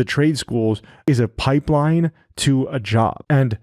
the trade schools is a pipeline to a job. And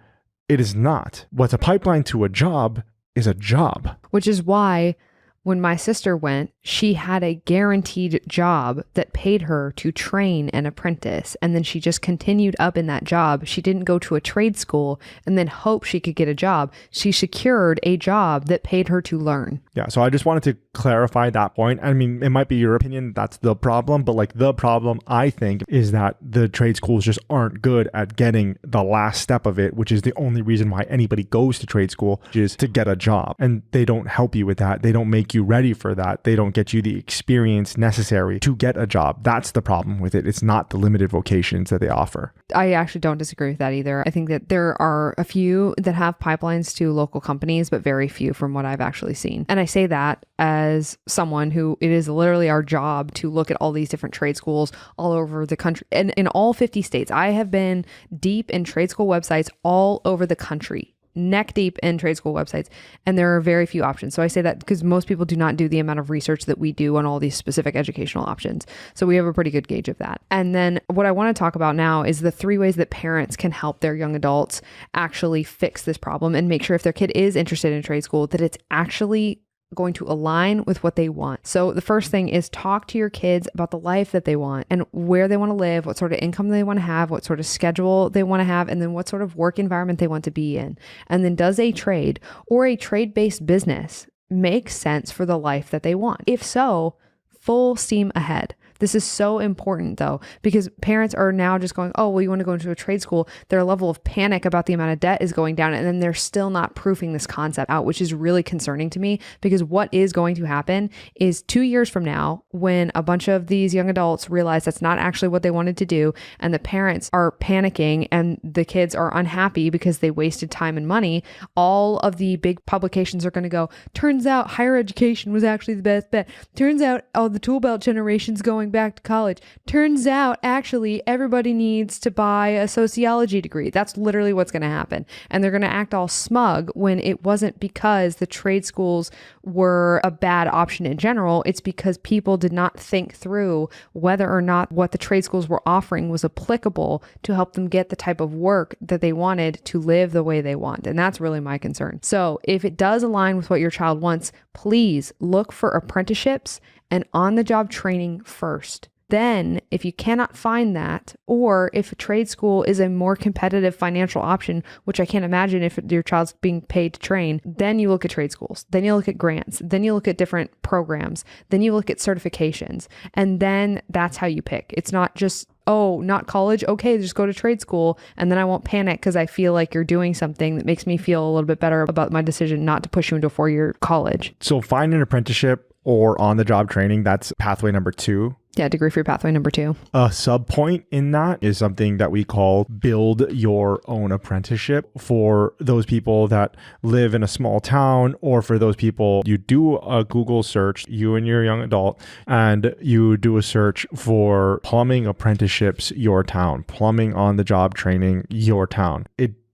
it is not. What's a pipeline to a job is a job. Which is why when my sister went, she had a guaranteed job that paid her to train an apprentice. And then she just continued up in that job. She didn't go to a trade school and then hope she could get a job. She secured a job that paid her to learn. Yeah. So I just wanted to clarify that point. I mean, it might be your opinion that's the problem, but like the problem I think is that the trade schools just aren't good at getting the last step of it, which is the only reason why anybody goes to trade school, which is to get a job. And they don't help you with that. They don't make you ready for that. They don't get you the experience necessary to get a job. That's the problem with it. It's not the limited vocations that they offer. I actually don't disagree with that either. I think that there are a few that have pipelines to local companies, but very few from what I've actually seen. And I say that as someone who it is literally our job to look at all these different trade schools all over the country and in all 50 states. I have been deep in trade school websites all over the country, neck deep in trade school websites, and there are very few options. So I say that because most people do not do the amount of research that we do on all these specific educational options. So we have a pretty good gauge of that. And then what I want to talk about now is the 3 ways that parents can help their young adults actually fix this problem and make sure if their kid is interested in trade school, that it's actually going to align with what they want. So the first thing is talk to your kids about the life that they want and where they want to live, what sort of income they want to have, what sort of schedule they want to have, and then what sort of work environment they want to be in. And then does a trade or a trade-based business make sense for the life that they want? If so, full steam ahead. This is so important though, because parents are now just going, oh, well, you want to go into a trade school. Their level of panic about the amount of debt is going down. And then they're still not proofing this concept out, which is really concerning to me, because what is going to happen is 2 years from now, when a bunch of these young adults realize that's not actually what they wanted to do, and the parents are panicking and the kids are unhappy because they wasted time and money, all of the big publications are going to go, turns out higher education was actually the best bet. Turns out, oh, the tool belt generation's going back to college. Turns out actually everybody needs to buy a sociology degree. That's literally what's going to happen. And they're going to act all smug when it wasn't because the trade schools were a bad option in general. It's because people did not think through whether or not what the trade schools were offering was applicable to help them get the type of work that they wanted to live the way they want. And that's really my concern. So if it does align with what your child wants, please look for apprenticeships and on-the-job training first. Then, if you cannot find that, or if a trade school is a more competitive financial option, which I can't imagine if your child's being paid to train, then you look at trade schools. Then you look at grants. Then you look at different programs. Then you look at certifications. And then that's how you pick. It's not just, oh, not college. Okay, just go to trade school. And then I won't panic because I feel like you're doing something that makes me feel a little bit better about my decision not to push you into a 4-year college. So find an apprenticeship or on-the-job training. That's pathway number 2. Yeah, degree-free pathway number 2. A sub point in that is something that we call build your own apprenticeship for those people that live in a small town, or for those people, you do a Google search, you and your young adult, and you do a search for plumbing apprenticeships, your town, plumbing on-the-job training, your town.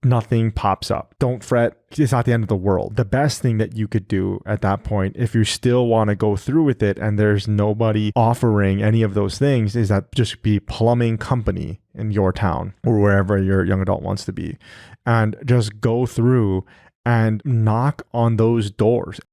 Nothing pops up. Don't fret. It's not the end of the world. The best thing that you could do at that point, if you still want to go through with it and there's nobody offering any of those things, is that just be plumbing company in your town or wherever your young adult wants to be, and just go through and knock on those doors.